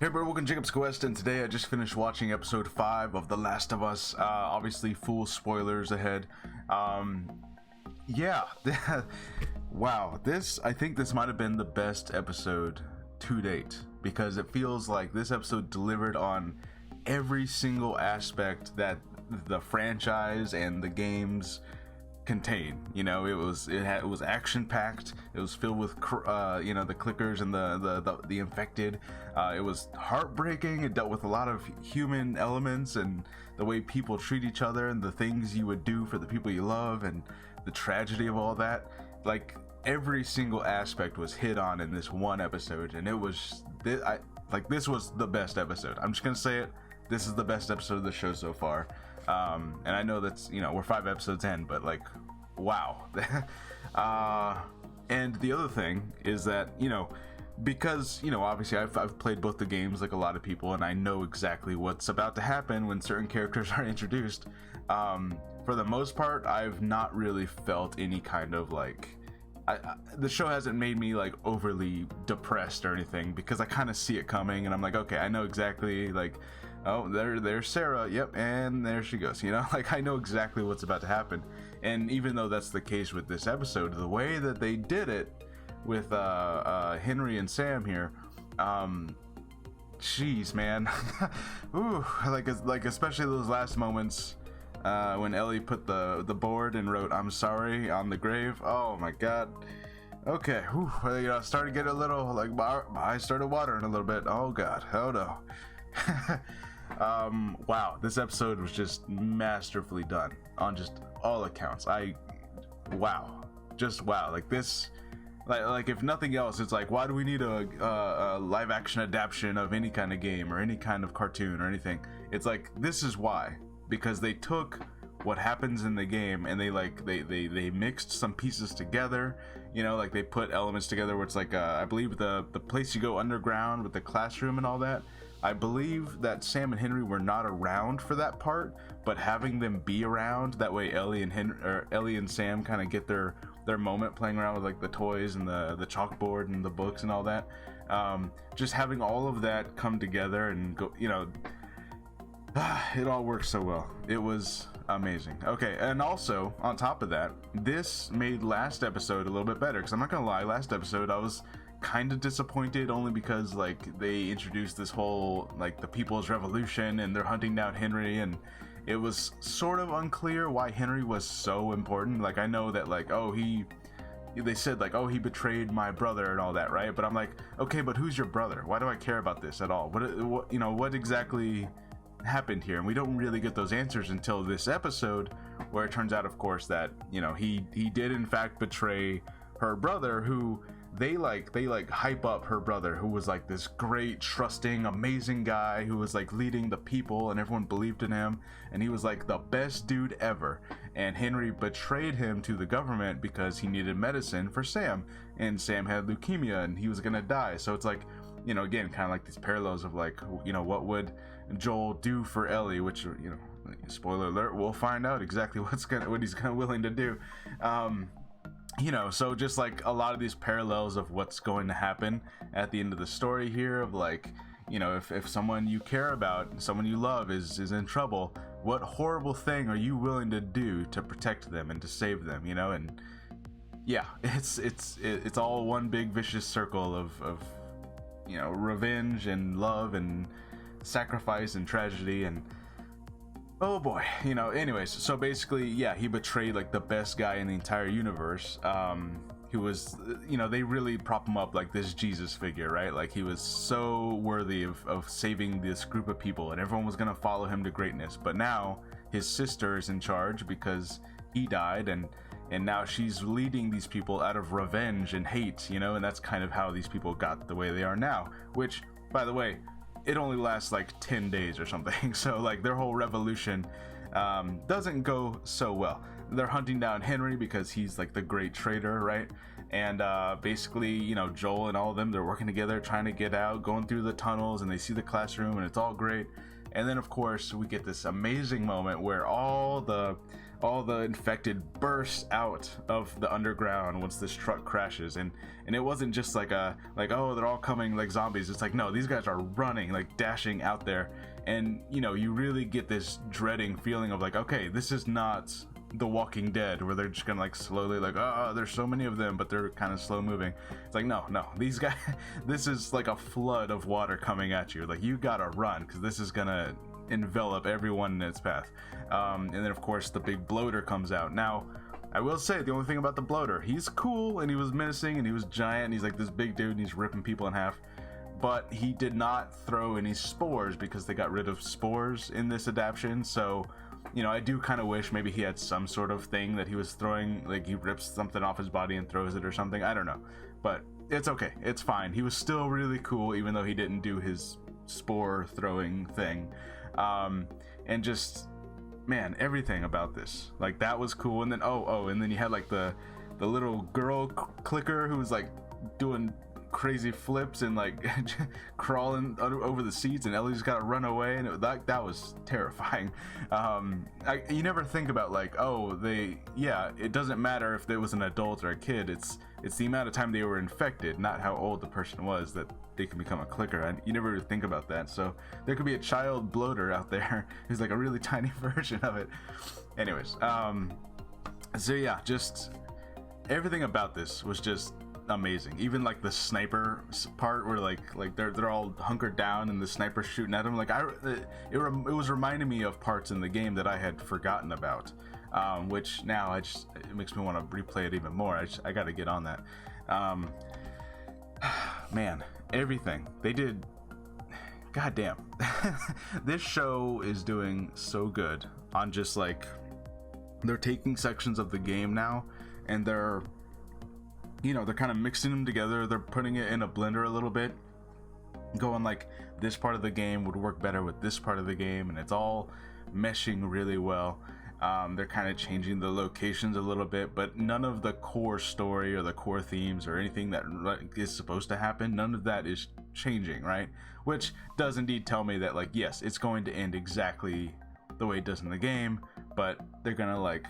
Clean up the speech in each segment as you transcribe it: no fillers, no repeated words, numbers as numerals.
Hey everybody, welcome to Jacob's Quest, and today I just finished watching episode 5 of The Last of Us. Obviously, full spoilers ahead. Yeah, wow, I think this might have been the best episode to date, because it feels like this episode delivered on every single aspect that the franchise and the games contain. You know, it was action packed. It was filled with the clickers and the infected. It was heartbreaking. It dealt with a lot of human elements and the way people treat each other and the things you would do for the people you love and the tragedy of all that. Like, every single aspect was hit on in this one episode, and it was this was the best episode. I'm just gonna say it. This is the best episode of the show so far. And I know that's, we're 5 episodes in, but like, wow. And the other thing is that, because, obviously I've played both the games like a lot of people, and I know exactly what's about to happen when certain characters are introduced. For the most part, I've not really felt any kind of the show hasn't made me like overly depressed or anything, because I kind of see it coming and I'm like, okay, I know exactly, like, oh, there's Sarah, yep, and there she goes, like, I know exactly what's about to happen. And even though that's the case with this episode, the way that they did it with Henry and Sam here, jeez, man. Ooh, like especially those last moments when Ellie put the board and wrote "I'm sorry" on the grave. Oh my god. Okay, whew, started to get a little, like, my eyes started watering a little bit. Oh god, oh no. Wow, this episode was just masterfully done on just all accounts. Wow, like this, like if nothing else, it's like, why do we need a live action adaptation of any kind of game or any kind of cartoon or anything? It's like, this is why, because they took what happens in the game and they mixed some pieces together, like they put elements together where it's like, I believe the place you go underground with the classroom and all that. I believe that Sam and Henry were not around for that part, but having them be around, that way Ellie and Sam kind of get their moment playing around with like the toys and the chalkboard and the books and all that. Just having all of that come together and go, it all works so well. It was amazing. Okay, and also on top of that, this made last episode a little bit better, because I'm not gonna lie, last episode I was kind of disappointed, only because like they introduced this whole like the People's Revolution and they're hunting down Henry, and it was sort of unclear why Henry was so important. Like, I know that like, they said like, oh, he betrayed my brother and all that, right? But I'm like, okay, but who's your brother? Why do I care about this at all? What exactly happened here? And we don't really get those answers until this episode, where it turns out, of course, that he did in fact betray her brother, who they hype up her brother, who was like this great, trusting, amazing guy who was like leading the people and everyone believed in him, and he was like the best dude ever. And Henry betrayed him to the government because he needed medicine for Sam, and Sam had leukemia and he was gonna die. So it's like, again, kind of like these parallels of like, what would Joel do for Ellie, which, spoiler alert, we'll find out exactly what he's kind of willing to do. So just like a lot of these parallels of what's going to happen at the end of the story here, of like, if someone you care about, someone you love is in trouble, what horrible thing are you willing to do to protect them and to save them, and yeah, it's all one big vicious circle of revenge and love and sacrifice and tragedy. And oh boy, anyways, so basically, yeah, he betrayed like the best guy in the entire universe, who was, they really prop him up like this Jesus figure, right? Like, he was so worthy of saving this group of people, and everyone was gonna follow him to greatness. But now his sister is in charge because he died, and now she's leading these people out of revenge and hate, and that's kind of how these people got the way they are now, which, by the way, it only lasts like 10 days or something. So like their whole revolution doesn't go so well. They're hunting down Henry because he's like the great traitor, right? And basically, Joel and all of them, they're working together, trying to get out, going through the tunnels, and they see the classroom and it's all great. And then of course we get this amazing moment where all the all the infected burst out of the underground once this truck crashes, and it wasn't just like oh, they're all coming like zombies. It's like, no, these guys are running, like dashing out there, and you know, you really get this dreading feeling of like, okay, this is not The Walking Dead where they're just gonna like slowly like, oh, there's so many of them, but they're kind of slow moving. It's like, no, these guys, this is like a flood of water coming at you. Like, you gotta run, because this is gonna envelop everyone in its path. And then of course the big bloater comes out. Now I will say, the only thing about the bloater, he's cool and he was menacing and he was giant and he's like this big dude and he's ripping people in half, but he did not throw any spores because they got rid of spores in this adaptation. So, you know, I do kind of wish maybe he had some sort of thing that he was throwing, like he rips something off his body and throws it or something. I don't know, but it's okay, it's fine. He was still really cool even though he didn't do his spore throwing thing. And just, man, everything about this, like, that was cool. And then and then you had like the little girl clicker who was like doing crazy flips and like crawling over the seats, and Ellie's got to run away, and that was terrifying. You never think about like, oh, it doesn't matter if there was an adult or a kid, it's the amount of time they were infected, not how old the person was, that they can become a clicker. And you never think about that. So there could be a child bloater out there who's like a really tiny version of it. Anyways, so yeah, just everything about this was just amazing. Even like the sniper part where like they're all hunkered down and the sniper's shooting at them, like it was reminding me of parts in the game that I had forgotten about, which now it makes me want to replay it even more. I got to get on that. Man, everything they did, goddamn. This show is doing so good on just like, they're taking sections of the game now and they're kind of mixing them together. They're putting it in a blender a little bit, going like, this part of the game would work better with this part of the game, and it's all meshing really well. They're kind of changing the locations a little bit, but none of the core story or the core themes or anything that is supposed to happen, none of that is changing, right? Which does indeed tell me that, like, yes, it's going to end exactly the way it does in the game, but they're gonna like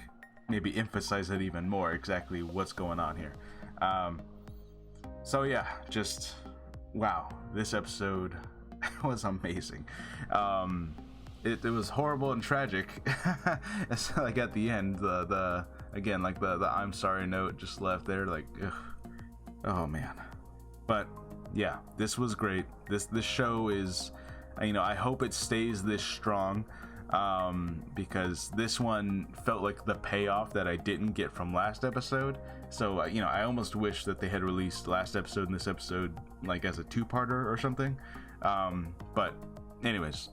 maybe emphasize it even more, exactly what's going on here. So yeah, just wow, this episode was amazing. It was horrible and tragic. It's like at the end, the again, like the I'm sorry note just left there, like, ugh. Oh man. But yeah, this was great. This show is, I hope it stays this strong, because this one felt like the payoff that I didn't get from last episode. So I almost wish that they had released last episode and this episode like as a two-parter or something. But anyways,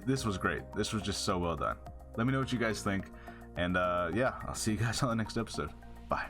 this was great. This was just so well done. Let me know what you guys think, and yeah, I'll see you guys on the next episode. Bye.